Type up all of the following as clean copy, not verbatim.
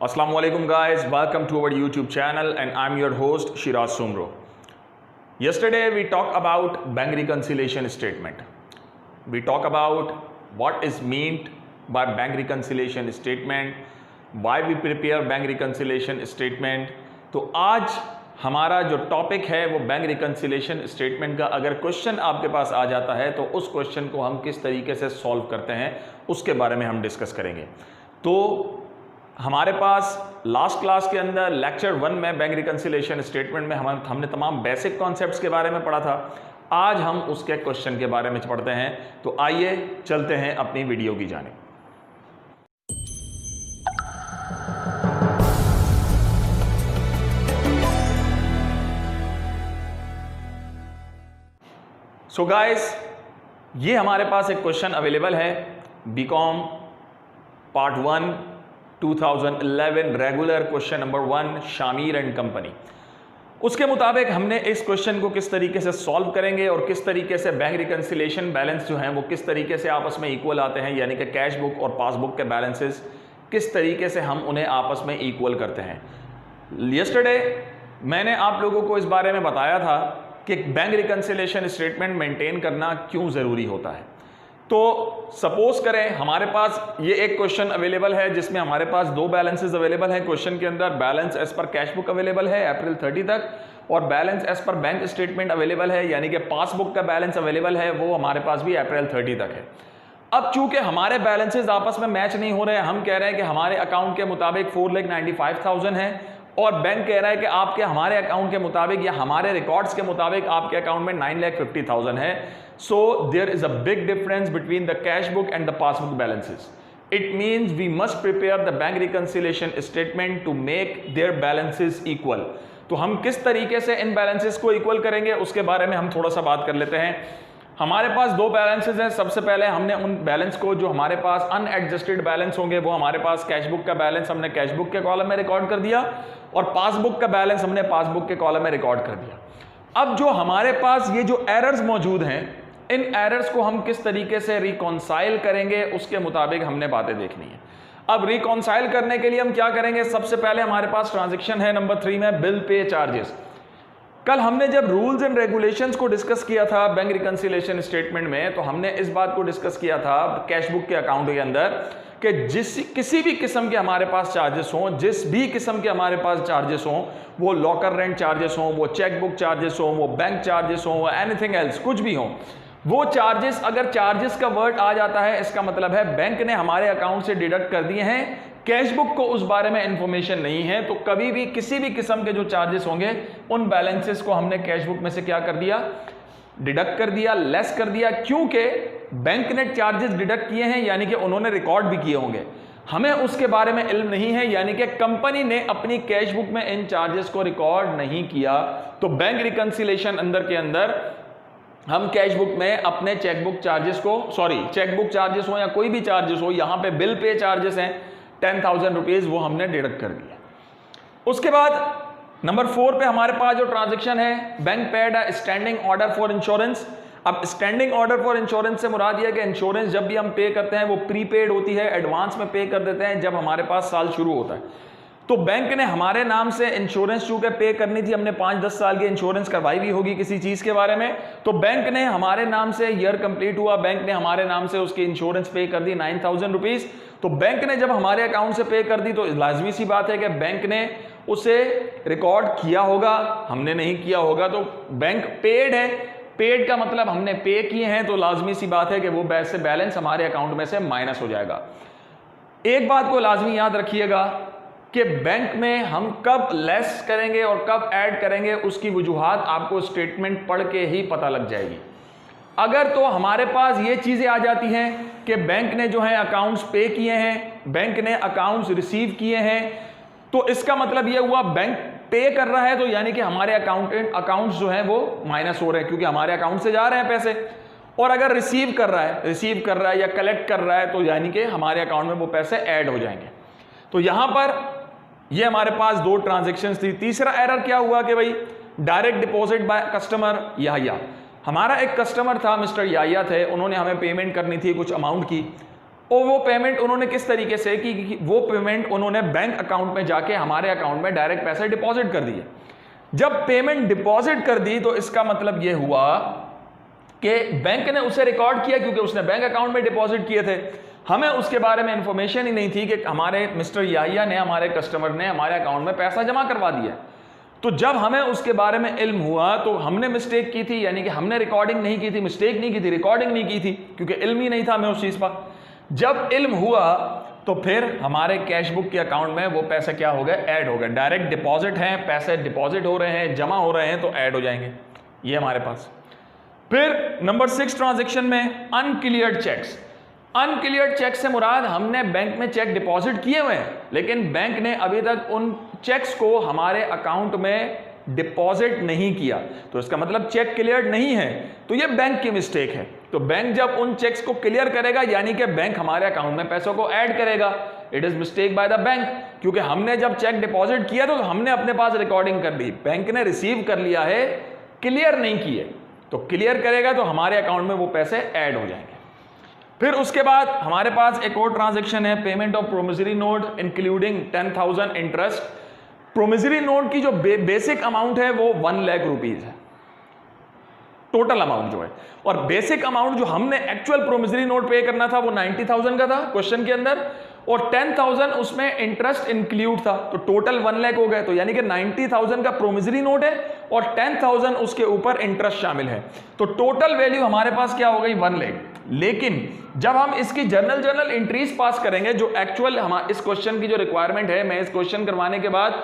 Assalamualaikum guys, welcome to our YouTube channel and I'm your host Shiraz Sumro. Yesterday we talked about bank reconciliation statement. We talk about what is meant by bank reconciliation statement, why we prepare bank reconciliation statement. तो आज हमारा जो topic है वो bank reconciliation statement का अगर question आपके पास आ जाता है तो उस क्वेश्चन को हम किस तरीके से सॉल्व करते हैं उसके बारे में हम डिस्कस करेंगे। तो हमारे पास लास्ट क्लास के अंदर लेक्चर 1 में बैंक रिकन्सिलेशन स्टेटमेंट में हमने तमाम बेसिक कॉन्सेप्ट्स के बारे में पढ़ा था। आज हम उसके क्वेश्चन के बारे में पढ़ते हैं। तो आइए चलते हैं अपनी वीडियो की जानिब। सो गाइस, ये हमारे पास एक क्वेश्चन अवेलेबल है BCom part 1 2011 regular question number 1 Shamir and company. उसके मुताबिक हमने इस क्वेश्चन को किस तरीके से सॉल्व करेंगे और किस तरीके से बैंक रिकन्सिलेशन बैलेंस जो हैं वो किस तरीके से आपस में इक्वल आते हैं, यानी कि कैश बुक और पासबुक के बैलेंसेस किस तरीके से हम उन्हें आपस में इक्वल करते हैं। यस्टरडे मैंने आप लोगों को इस बारे में बताया था कि बैंक रिकन्सिलेशन स्टेटमेंट मेंटेन करना क्यों ज़रूरी होता है। तो सपोज करें हमारे पास ये एक क्वेश्चन अवेलेबल है जिसमें हमारे पास दो बैलेंसेस अवेलेबल हैं। क्वेश्चन के अंदर balance as per cash book available है अप्रैल 30 तक और balance as per bank statement available है, यानी कि पासबुक का बैलेंस अवेलेबल है वो हमारे पास भी अप्रैल 30 तक है। अब चूंकि हमारे बैलेंसेज आपस में मैच नहीं हो रहे हैं, हम कह रहे हैं कि हमारे अकाउंट के मुताबिक 4,95,000 है और बैंक कह रहा है कि आपके हमारे अकाउंट के मुताबिक या हमारे रिकॉर्ड्स के मुताबिक आपके अकाउंट में 9,50,000 है। So there is a big difference between the cash book and the passbook balances. It means we must prepare the bank reconciliation statement to make their balances equal. तो हम किस तरीके से इन बैलेंसेस को इक्वल करेंगे उसके बारे में हम थोड़ा सा बात कर लेते हैं। हमारे पास दो बैलेंसेस हैं। सबसे पहले हमने उन बैलेंस को जो हमारे पास अनएडजस्टेड बैलेंस होंगे वो हमारे पास कैश बुक का बैलेंस हमने कैश बुक के कॉलम में रिकॉर्ड कर दिया और पासबुक का बैलेंस हमने पासबुक के कॉलम में रिकॉर्ड कर दिया। अब जो हमारे पास ये जो एरर्स मौजूद हैं, इन एरर्स को हम किस तरीके से रिकॉन्साइल करेंगे उसके मुताबिक हमने बातें देखनी है। अब रिकॉन्साइल करने के लिए हम क्या करेंगे, सबसे पहले हमारे पास ट्रांजैक्शन है नंबर 3 में बिल पे चार्जेस। कल हमने जब रूल्स एंड रेगुलेशंस को डिस्कस किया था बैंक रिकन्सिलेशन स्टेटमेंट में, तो हमने इस बात को डिस्कस किया था कैश बुक के अकाउंट के अंदर कि किसी भी किस्म के हमारे पास चार्जेस हों, जिस भी किस्म के हमारे पास चार्जेस हों, वो लॉकर रेंट चार्जेस हों, वो चेक बुक चार्जेस हों, वो बैंक चार्जेस हों, वो एनीथिंग एल्स कुछ भी हों, वो चार्जेस, अगर चार्जेस का वर्ड आ जाता है इसका मतलब है बैंक ने हमारे अकाउंट से डिडक्ट कर दिए हैं। कैश बुक को उस बारे में इंफॉर्मेशन नहीं है, तो कभी भी किसी भी किस्म के जो चार्जेस होंगे उन बैलेंसेस को हमने कैश बुक में से क्या कर दिया, डिडक्ट कर दिया, लेस कर दिया, क्योंकि बैंक ने चार्जेस डिडक्ट किए हैं यानी कि उन्होंने रिकॉर्ड भी किए होंगे। हमें उसके बारे में इल्म नहीं है, यानी कि कंपनी ने अपनी कैश बुक में इन चार्जेस को रिकॉर्ड नहीं किया। तो बैंक रिकन्सिलेशन अंदर के अंदर हम कैश बुक में अपने चेकबुक चार्जेस को, चेकबुक चार्जेस हो या कोई भी चार्जेस हो, यहां पे बिल पे चार्जेस हैं 10,000 रुपीज, वो हमने डिडक्ट कर दिया। उसके बाद नंबर 4 पे हमारे पास जो ट्रांजैक्शन है, bank paid a standing order for insurance. अब स्टैंडिंग ऑर्डर फॉर इंश्योरेंस से मुराद यह है कि इंश्योरेंस जब भी हम पे करते हैं वो प्रीपेड होती है, एडवांस में पे कर देते हैं जब हमारे पास साल शुरू होता है। तो बैंक ने हमारे नाम से इंश्योरेंस चूंकि पे करनी थी, हमने 5-10 साल की इंश्योरेंस करवाई भी होगी किसी चीज के बारे में, तो बैंक ने हमारे नाम से, ईयर कंप्लीट हुआ, बैंक ने हमारे नाम से उसकी इंश्योरेंस पे कर दी 9,000 रुपीज। तो बैंक ने जब हमारे अकाउंट से पे कर दी तो लाजमी सी बात है कि बैंक ने उसे रिकॉर्ड किया होगा, हमने नहीं किया होगा। तो बैंक पेड है, पेड का मतलब हमने पे किए हैं, तो लाजमी सी बात है कि वो बैलेंस हमारे अकाउंट में से माइनस हो जाएगा। एक बात को लाजमी याद रखिएगा कि बैंक में हम कब लेस करेंगे और कब ऐड करेंगे उसकी वजूहात आपको स्टेटमेंट पढ़ के ही पता लग जाएगी। अगर तो हमारे पास ये चीज़ें आ जाती हैं कि बैंक ने जो है अकाउंट्स पे किए हैं, बैंक ने अकाउंट्स रिसीव किए हैं, तो इसका मतलब ये हुआ बैंक पे कर रहा है, तो यानी कि हमारे अकाउंट्स जो हैं वो माइनस हो रहे हैं क्योंकि हमारे अकाउंट से जा रहे हैं पैसे। और अगर रिसीव कर रहा है या कलेक्ट कर रहा है तो यानी कि हमारे अकाउंट में वो पैसे ऐड हो जाएंगे। तो यहां पर ये हमारे पास दो ट्रांजैक्शंस थी। तीसरा एरर क्या हुआ कि भाई direct deposit by customer Yahiya. हमारा एक कस्टमर था, मिस्टर याहिया थे, उन्होंने हमें पेमेंट करनी थी कुछ अमाउंट की। और वो पेमेंट उन्होंने किस तरीके से कि वो पेमेंट उन्होंने बैंक अकाउंट में जाके हमारे अकाउंट में डायरेक्ट पैसे डिपॉजिट कर दिए। जब पेमेंट डिपॉजिट कर दी तो इसका मतलब ये हुआ कि बैंक ने उसे रिकॉर्ड किया, क्योंकि उसने बैंक अकाउंट में डिपॉजिट किए थे। हमें उसके बारे में इंफॉर्मेशन ही नहीं थी कि हमारे मिस्टर याहिया ने, हमारे कस्टमर ने हमारे अकाउंट में पैसा जमा करवा दिया। तो जब हमें उसके बारे में इल्म हुआ तो हमने मिस्टेक की थी, यानी कि हमने रिकॉर्डिंग नहीं की थी, मिस्टेक नहीं की थी, रिकॉर्डिंग नहीं की थी, क्योंकि इल्म ही नहीं था हमें उस चीज़ पर। जब इल्म हुआ तो फिर हमारे कैश बुक के अकाउंट में वो पैसे क्या हो गए, ऐड हो गए। डायरेक्ट डिपॉजिट हैं, पैसे डिपॉजिट हो रहे हैं, जमा हो रहे हैं, तो ऐड हो जाएंगे ये हमारे पास। फिर नंबर 6 ट्रांजैक्शन में अनक्लियर्ड चेक्स। अनक्लियर्ड चेक से मुराद हमने बैंक में चेक डिपॉजिट किए हुए हैं, लेकिन बैंक ने अभी तक उन चेक्स को हमारे अकाउंट में डिपॉजिट नहीं किया, तो इसका मतलब चेक क्लियर नहीं है, तो ये बैंक की मिस्टेक है। तो बैंक जब उन चेक्स को क्लियर करेगा, यानी कि बैंक हमारे अकाउंट में पैसों को ऐड करेगा। It is mistake by the bank, क्योंकि हमने जब चेक डिपॉजिट किया तो हमने अपने पास रिकॉर्डिंग कर ली, बैंक ने रिसीव कर लिया है, क्लियर नहीं किए। तो क्लियर करेगा तो हमारे अकाउंट में वो पैसे ऐड हो जाएंगे। फिर उसके बाद हमारे पास एक और ट्रांजैक्शन है, payment of promissory note including 10,000 interest. Promissory note की जो बेसिक अमाउंट है वो 1 लाख रुपीज है, टोटल अमाउंट जो है, और बेसिक अमाउंट जो हमने एक्चुअल प्रोमिसरी नोट पे करना था वो 90,000 का था क्वेश्चन के अंदर, और 10,000 उसमें इंटरेस्ट इंक्लूड था, तो टोटल 1 लाख हो गए। तो यानी कि 90,000 का प्रोमिसरी नोट है और 10,000 उसके ऊपर इंटरेस्ट शामिल है, तो टोटल वैल्यू हमारे पास क्या हो गई, 1 लाख। लेकिन जब हम इसकी जर्नल एंट्रीज पास करेंगे, जो एक्चुअल हमारे इस क्वेश्चन की जो रिक्वायरमेंट है, मैं इस क्वेश्चन करवाने के बाद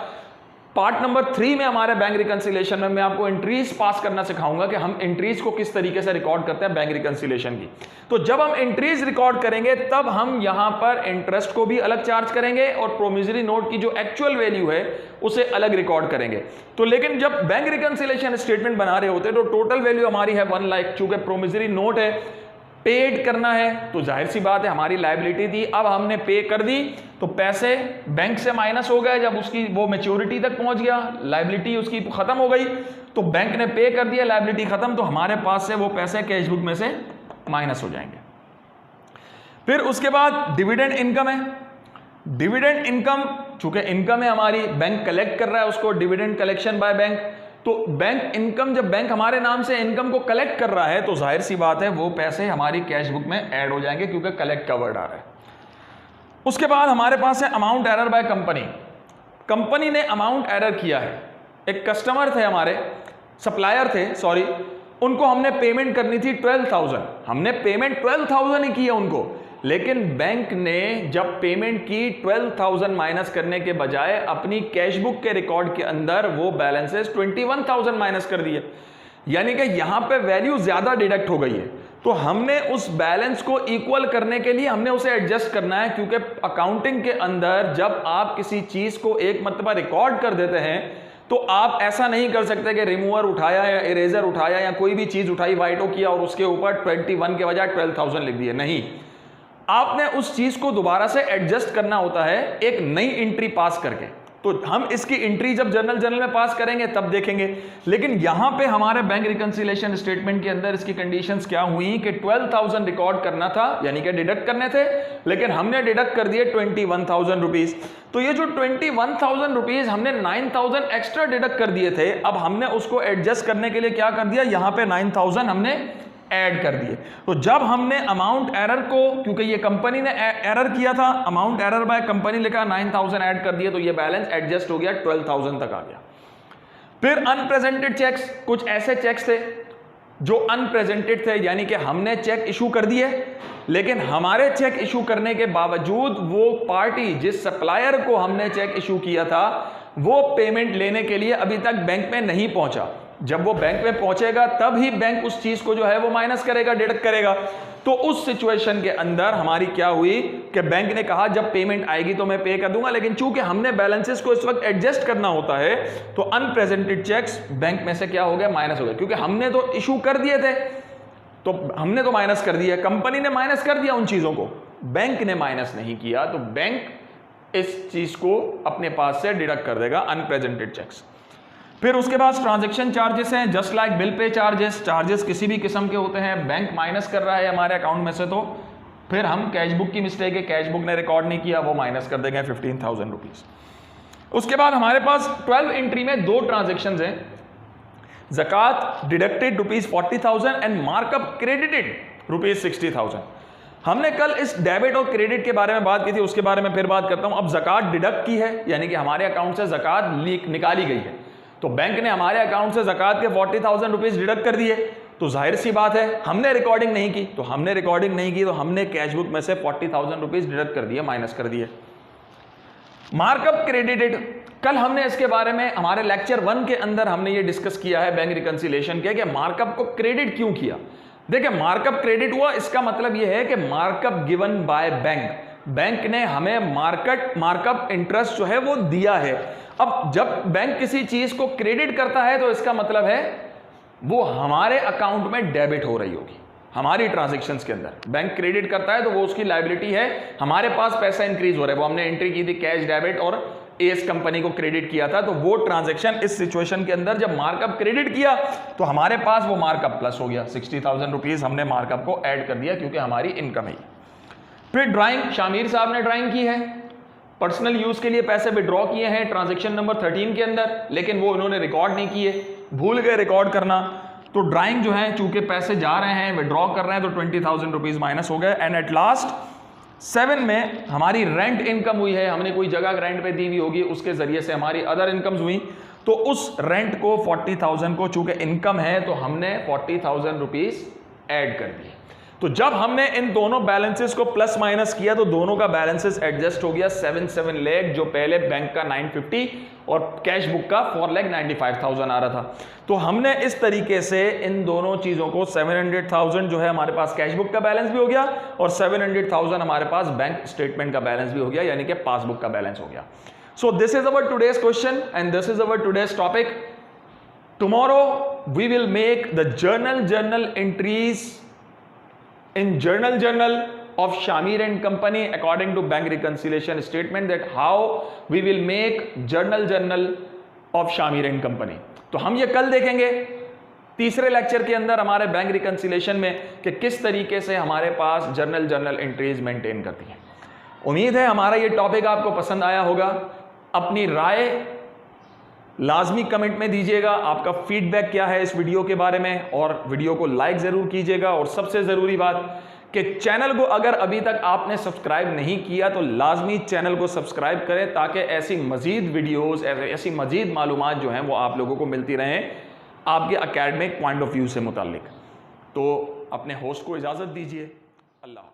पार्ट नंबर 3 में हमारे बैंक रिकंसिलेशन में मैं आपको एंट्रीज पास करना सिखाऊंगा कि हम एंट्रीज को किस तरीके से रिकॉर्ड करते हैं बैंक रिकंसिलेशन की। तो जब हम एंट्रीज रिकॉर्ड करेंगे तब हम यहां पर इंटरेस्ट को भी अलग चार्ज करेंगे और प्रोमिसरी नोट की जो एक्चुअल वैल्यू है उसे अलग रिकॉर्ड करेंगे। तो लेकिन जब बैंक रिकंसिलेशन स्टेटमेंट बना रहे होते हैं तो टोटल वैल्यू हमारी है 1 लाख, चूंकि प्रोमिसरी नोट है, पेड करना है, तो जाहिर सी बात है हमारी लायबिलिटी थी, अब हमने पे कर दी तो पैसे बैंक से माइनस हो गए। जब उसकी वो मैच्योरिटी तक पहुंच गया, लायबिलिटी उसकी खत्म हो गई, तो बैंक ने पे कर दिया, लायबिलिटी खत्म, तो हमारे पास से वो पैसे कैश बुक में से माइनस हो जाएंगे। फिर उसके बाद डिविडेंड इनकम है। डिविडेंड इनकम, चूंकि इनकम है हमारी, बैंक कलेक्ट कर रहा है उसको, डिविडेंड कलेक्शन बाय बैंक, तो बैंक इनकम, जब बैंक हमारे नाम से इनकम को कलेक्ट कर रहा है तो जाहिर सी बात है वो पैसे हमारी कैश बुक में ऐड हो जाएंगे, क्योंकि कलेक्ट का वर्ड आ रहा है। उसके बाद हमारे पास है amount error by company. Company ने अमाउंट एरर किया है, एक कस्टमर थे हमारे, सप्लायर थे सॉरी, उनको हमने पेमेंट करनी थी 12,000, हमने पेमेंट 12,000 ही की है उनको, लेकिन बैंक ने जब पेमेंट की 12,000 माइनस करने के बजाय अपनी कैश बुक के रिकॉर्ड के अंदर वो बैलेंसेस 21,000 माइनस कर दिए, यानी कि यहां पे वैल्यू ज्यादा डिडक्ट हो गई है। तो हमने उस बैलेंस को इक्वल करने के लिए हमने उसे एडजस्ट करना है, क्योंकि अकाउंटिंग के अंदर जब आप किसी चीज को एक मर्तबा रिकॉर्ड कर देते हैं तो आप ऐसा नहीं कर सकते कि रिमूवर उठाया या इरेजर उठाया या कोई भी चीज उठाई, वाइटो किया और उसके ऊपर 21 के बजाय 12,000 लिख दिए, नहीं, आपने उस चीज को दोबारा से एडजस्ट करना होता है एक नई एंट्री पास करके। तो हम इसकी एंट्री जब जर्नल में पास करेंगे तब देखेंगे, लेकिन यहां पे हमारे बैंक रिकंसिलेशन स्टेटमेंट के अंदर इसकी कंडीशंस क्या हुई कि 12,000 रिकॉर्ड करना था, यानी कि डिडक्ट करने थे, लेकिन हमने डिडक्ट कर दिए 21,000 रुपीज। तो ये जो 21,000 रुपीज हमने 9,000 एक्स्ट्रा डिडक्ट कर दिए थे, अब हमने उसको एडजस्ट करने के लिए क्या कर दिया, यहां पे 9,000 हमने ऐड कर दिए। तो जब हमने अमाउंट एरर को, क्योंकि ये कंपनी ने एरर किया था, अमाउंट एरर बाय कंपनी लिखा, 9,000 ऐड कर दिए, तो ये बैलेंस एडजस्ट हो गया, 12,000 तक आ गया। फिर अनप्रेजेंटेड चेक्स, कुछ ऐसे चेक्स थे जो अनप्रेजेंटेड थे, यानी कि हमने चेक इशू कर दिए, लेकिन हमारे चेक इशू करने के बावजूद वो पार्टी जिस सप्लायर को हमने चेक इशू किया था वो पेमेंट लेने के लिए अभी तक बैंक में नहीं पहुंचा। जब वो बैंक में पहुंचेगा तब ही बैंक उस चीज को जो है वो माइनस करेगा, डिडक्ट करेगा। तो उस सिचुएशन के अंदर हमारी क्या हुई कि बैंक ने कहा जब पेमेंट आएगी तो मैं पे कर दूंगा, लेकिन चूंकि हमने बैलेंसेस को इस वक्त एडजस्ट करना होता है तो अनप्रेजेंटेड चेक्स बैंक में से क्या हो गया, माइनस हो गया, क्योंकि हमने तो इशू कर दिए थे, तो हमने तो माइनस कर दिया, कंपनी ने माइनस कर दिया उन चीजों को, बैंक ने माइनस नहीं किया, तो बैंक इस चीज को अपने पास से डिडक्ट कर देगा, अनप्रेजेंटेड चेक्स। फिर उसके बाद ट्रांजैक्शन चार्जेस हैं, just like bill pay charges, charges किसी भी किस्म के होते हैं, बैंक माइनस कर रहा है हमारे अकाउंट में से, तो फिर हम कैश बुक की मिस्टेक है, कैश बुक ने रिकॉर्ड नहीं किया, वो माइनस कर देंगे 15,000 रुपीज। उसके बाद हमारे पास 12 एंट्री में 2 ट्रांजेक्शन हैं, ज़कात डिडक्टेड ₹40,000 एंड मार्कअप क्रेडिटेड ₹60,000। हमने कल इस डेबिट और क्रेडिट के बारे में बात की थी, उसके बारे में फिर बात करता हूं। अब ज़कात डिडक्ट की है, यानी कि हमारे अकाउंट से ज़कात निकाली गई है, तो बैंक ने हमारे अकाउंट से ज़कात के 40,000 रुपीज डिडक्ट कर दिए, तो जाहिर सी बात है हमने रिकॉर्डिंग नहीं की, तो हमने कैश बुक में से 40,000 रुपीज डिडक्ट कर दिए, माइनस कर दिए। मार्कअप क्रेडिटेड, कल हमने इसके बारे में हमारे लेक्चर 1 के अंदर हमने ये डिस्कस किया है बैंक रिकंसिलिएशन के, कि मार्कअप को क्रेडिट क्यों किया। देखिए मार्कअप क्रेडिट हुआ, इसका मतलब यह है कि मार्कअप गिवन बाय बैंक ने हमें मार्कअप इंटरेस्ट जो है वो दिया है। अब जब बैंक किसी चीज को क्रेडिट करता है तो इसका मतलब है वो हमारे अकाउंट में डेबिट हो रही होगी, हमारी ट्रांजैक्शंस के अंदर बैंक क्रेडिट करता है तो वो उसकी लायबिलिटी है, हमारे पास पैसा इंक्रीज हो रहा है, वो हमने एंट्री की थी कैश डेबिट और एस कंपनी को क्रेडिट किया था, तो वो ट्रांजैक्शन इस सिचुएशन के अंदर जब मार्कअप क्रेडिट किया तो हमारे पास वो मार्कअप प्लस हो गया, 60,000 रुपीज हमने मार्कअप को ऐड कर दिया क्योंकि हमारी इनकम है। फिर ड्राइंग, शामिर साहब ने ड्राइंग की है, पर्सनल यूज के लिए पैसे विड्रॉ किए हैं ट्रांजैक्शन नंबर 13 के अंदर, लेकिन वो इन्होंने रिकॉर्ड नहीं किए, भूल गए रिकॉर्ड करना, तो ड्राइंग जो है चूंकि पैसे जा रहे हैं विड्रॉ कर रहे हैं तो 20,000 रुपीज माइनस हो गए। एंड एट लास्ट 7 में हमारी रेंट इनकम हुई है, हमने कोई जगह रेंट पे दी हुई होगी, उसके जरिए से हमारी अदर इनकम्स हुई, तो उस रेंट को 40,000 को चूंकि इनकम है तो हमने 40,000 रुपीज ऐड कर दिए। तो जब हमने इन दोनों बैलेंसेस को प्लस माइनस किया तो दोनों का बैलेंसेस एडजस्ट हो गया, 7 लाख जो पहले बैंक का 950 और कैश बुक का 4,95,000 आ रहा था। तो हमने इस तरीके से इन दोनों चीजों को 700,000 जो है हमारे पास कैश बुक का बैलेंस भी हो गया और 700,000 हमारे पास बैंक स्टेटमेंट का बैलेंस भी हो गया, यानी कि पासबुक का बैलेंस हो गया। So this is our today's question and this is our today's topic. Tomorrow we will make the journal entries in journal of Shamir and Company according to bank reconciliation statement, that how we will make journal of Shamir and Company। तो हम ये कल देखेंगे तीसरे lecture के अंदर हमारे bank reconciliation में कि किस तरीके से हमारे पास जर्नल एंट्रीज मेंटेन करती हैं। उम्मीद है हमारा ये टॉपिक आपको पसंद आया होगा। अपनी राय लाजमी कमेंट में दीजिएगा, आपका फीडबैक क्या है इस वीडियो के बारे में, और वीडियो को लाइक जरूर कीजिएगा। और सबसे ज़रूरी बात कि चैनल को अगर अभी तक आपने सब्सक्राइब नहीं किया तो लाजमी चैनल को सब्सक्राइब करें ताकि ऐसी मज़ीद वीडियोस, ऐसी मज़ीद मालूमात जो हैं वो आप लोगों को मिलती रहें आपके एकेडमिक पॉइंट ऑफ व्यू से मुताल्लिक। तो अपने होस्ट को इजाज़त दीजिए। अल्लाह।